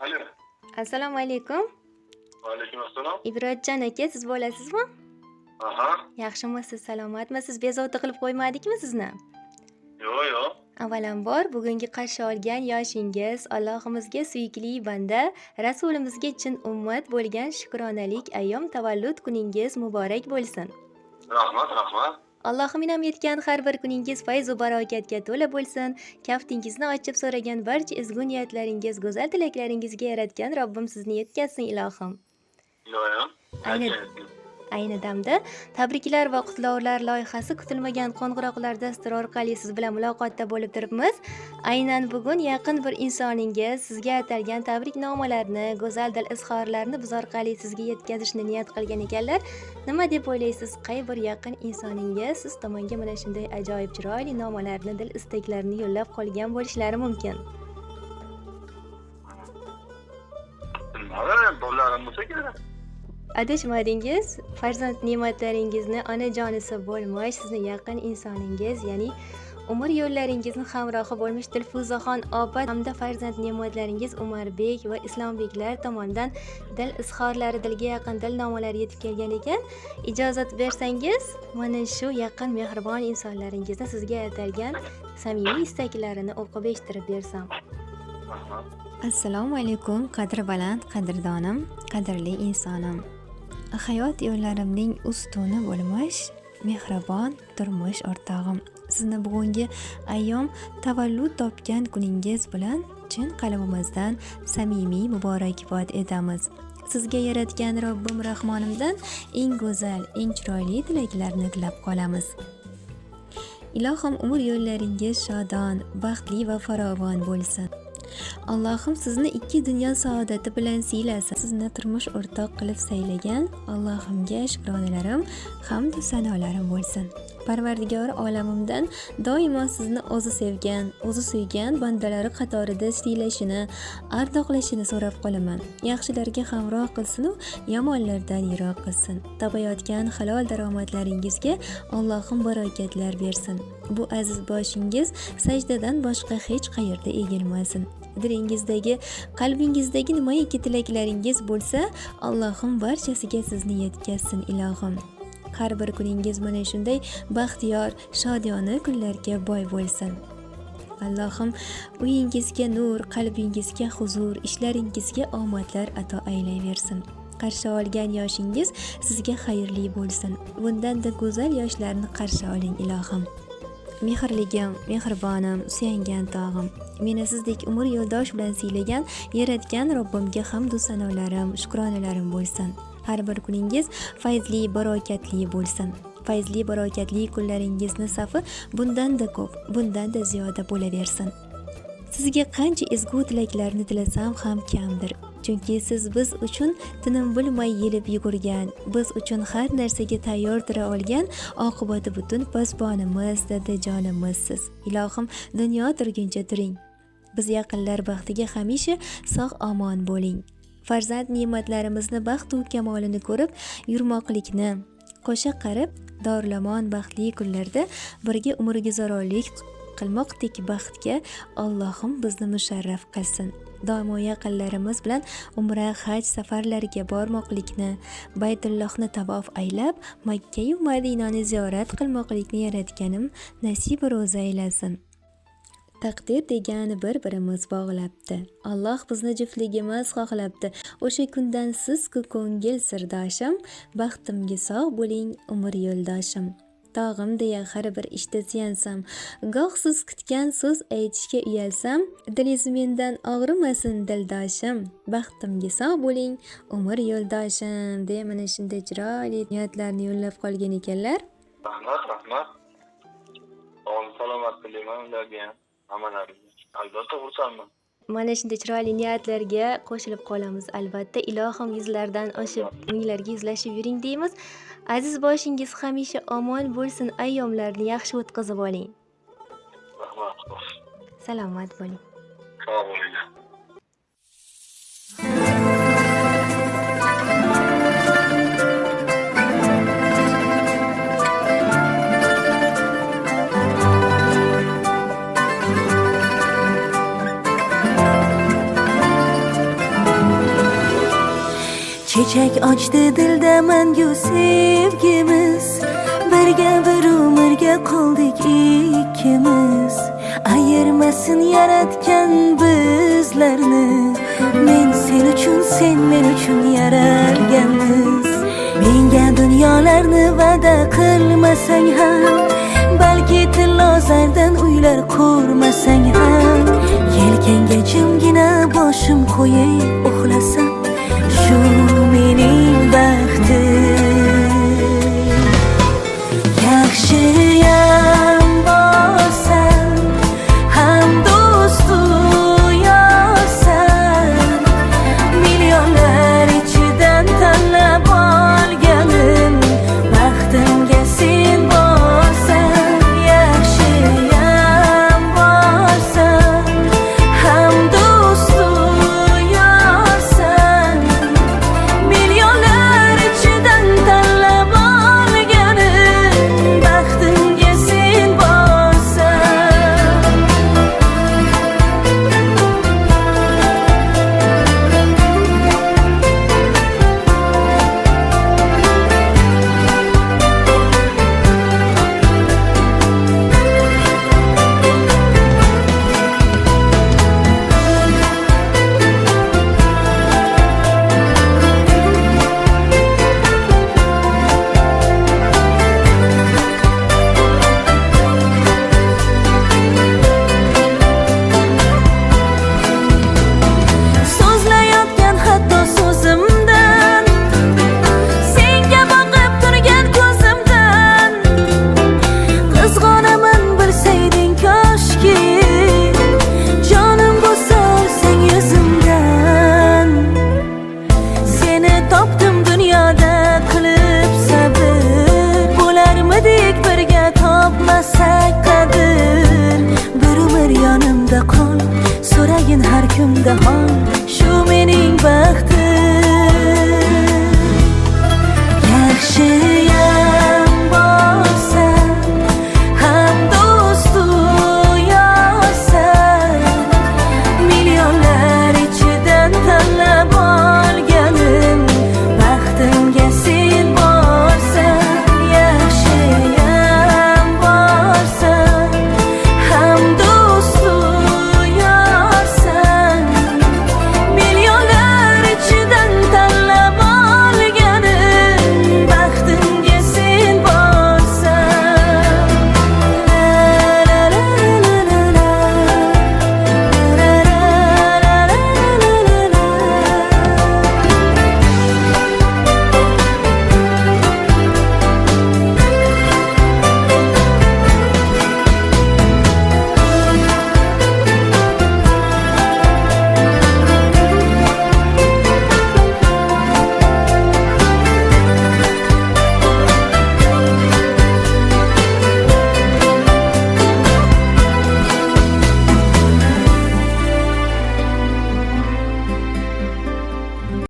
Alo. Assalomu alaykum. Va alaykum assalom. Ibratjon aka, siz bo'lasizmi? Aha. Yaxshimisiz, salomatmisiz? Bezovta qilib qo'ymadikmi sizni? Yo'q. Avvalambor, bugungi qarshi olgan yoshingiz Allohimizga suyukli banda, Rasulimizga chin ummat bo'lgan shukronalik ayyom tavallud kuningiz muborak bo'lsin. Rahmat. Allohim in'om etgan har bir kuningiz fayz va barokatga to'la bo'lsin. Kaftingizni ochib so'ragan barcha ezgu niyatlaringiz, go'zal tilaklaringizga yaratgan Robbim sizni yetkazsin ilohim. Yo'q. Ayni damda tabriklar va qutlovlar loyihasi kutilmagan qo'ng'iroqlar dasturi orqali siz bilan muloqotda bo'lib turibmiz. Aynan bugun yaqin bir insoningiz sizga atalgan tabriknomalarni, go'zal dil izhorlarini biz orqali sizga yetkazishni niyat qilgan ekanlar. Nima deb o'ylaysiz? Qay bir yaqin insoningiz siz tomonga mana shunday ajoyib chiroyli nomalarni, dil istaklarini yo'llab qolgan bo'lishlari mumkin. Bilmadim, bo'larim bo'lsa kerak. Adashmadingiz, farzand ne'matlaringizni onajonisi bo'lmish sizni yaqin insoningiz, ya'ni umr yo'llaringizni hamrohi bo'lmish Dilfuzaxon opa hamda farzand ne'matlaringiz Umarbek va Islombeklar tomonidan dil izhorlari, dilga yaqin dilnomalar yetib kelgan ekan. Ijozat bersangiz, mana shu yaqin mehribon insonlaringizni sizga atalgan samimiy istaklarini o'qib eshittirib bersam. Assalomu alaykum, qadri baland qadrdonim, qadrli insonim. Hayot yo'llarimning ustuni bo'lmish mehribon turmush o'rtog'im. Sizni bugungi ayyom tavallud topgan kuningiz bilan chin qalbimizdan samimiy muborakbod etamiz. Sizga yaratgan Robbim Rahmonimdan eng go'zal, eng chiroyli tilaklarni tilab qolamiz. Ilohim umr yo'llaringiz shodon, baxtli va farovon bo'lsin. Allohim sizni ikki dunyo saodati bilan siylasin. Sizni turmush o'rtoq qilib saylagan Allohimga shukronalarim, hamd va sanolarim bo'lsin. Parvardigor olamimdan doimo sizni o'zi sevgan, o'zi suygan bandalari qatorida siylashini, ardoqlashini so'rab qolaman. Yaxshilarga hamroh qilsin u yomonlardan yiroq qilsin. Topayotgan halol daromadlaringizga Allohim barokatlar bersin. Bu aziz boshingiz sajdadan boshqa hech qayerda egilmasin. Dilingizdagi, qalbingizdagi nimaiki tilaklaringiz bo'lsa, Allohim barchasiga sizni yetkazsin ilohim. Har bir kuningiz mana shunday baxtiyor, shodiyona kunlarga boy bo'lsin. Allohim uyingizga nur, qalbingizga huzur, ishlaringizga omadlar ato aylayversin. Qarshi olgan yoshingiz sizga xayrli bo'lsin. Bundan-da go'zal yoshlarni qarshi oling ilohim. Mehrligim, mehribonim, suyangan tog'im. Meni sizdek umr yo'ldosh bilan siylagan, yaratgan Robbimga hamd va sanolarim, shukronalarim bo'lsin. Har bir kuningiz fayzli, barokatli bo'lsin. Fayzli, barokatli kunlaringizni safi bundan-da ko'p, bundan-da ziyoda bo'laversin. Sizga qancha ezgu tilaklarni tilasam ham kamdir. Chunki siz biz uchun tinim bilmay yelib yugurgan, biz uchun har narsaga tayyor tura olgan, oqibati butun posbonimiz, dadajonimizsiz. Ilohim, dunyo turguncha turing. Biz yaqinlar baxtiga hamisha sog'-omon bo'ling. Farzand ne'matlarimizni baxt va kamolini ko'rib yurmoqlikni qo'sha qarib, dorlamon baxtli kunlarda birga umrguzarlik qilmoqdek baxtga Allohim bizni musharraf qilsin. Doimo yaqinlarimiz bilan umra, haj safarlariga bormoqlikni, Baytullohni tavof aylab, Makka va Madinani ziyorat qilmoqlikni yaratganim nasib ro'za aylasin. Taqdir degani bir-birimiz bog'labdi. Alloh bizni juftligimiz xohlabdi. O'sha kundan siz-ku ko'ngil sirdoshim, baxtimga sog' bo'ling umr yo'ldoshim. Tog'im deya har bir ishda suyansam, goh siz kutgan so'z aytishga uyalsam, dilingiz mendan og'rimasin dildoshim, baxtimga sog' bo'ling umr yo'ldoshim deya mana shunday chiroyli niyatlarni yo'llab qolgan ekanlar. Rahmat. Salomat tilayman ularga ham. Albatta xursandman. Mana shunday chiroyli niyatlarga qo'shilib qolamiz albatta. Ilohim yuzlardan oshib, minglarga yuzlashib yuring deymiz. Aziz boshingiz hamisha omon bo'lsin, ayyomlarni yaxshi o'tkazib oling. Rahmat. Salomat bo'ling. Sog' bo'ling. Çiçek açtı dilde mangu sevgimiz. Birga bir umrga qoldik ikkimiz. Ayırmasın yaratgan bizlarni. Men sen uchun, sen men uchun yaralganmiz. Menga dunyolarni va'da qilmasang ham, balki tillozardan uylar qurmasang ham, yelkanga jimgina boshim qo'yib uxlasam, shu mening baxtim. Yaxshiyam bo'lsam, ham do'stu yorsan, millionlar ichidan tanlab olganim, baxtimga sen bo'lsan. Yaxshiyam bo'lsam, ham do'stu yorsan, millionlar ichidan tanlab olganim, baxtimga sen bo'lsan. So'zlayotgan hatto so'zimdan, senga boqib turgan ko'zimdan, qizg'onaman bilsayding koshki, jonim bo'lsa olsang yuzimdan. Seni topdim dunyoda qilib sabr, bo'larmidik birga topmasak qadr. Bir umr yonimda qol, so'ragin har kunda hol, shu mening baxtim.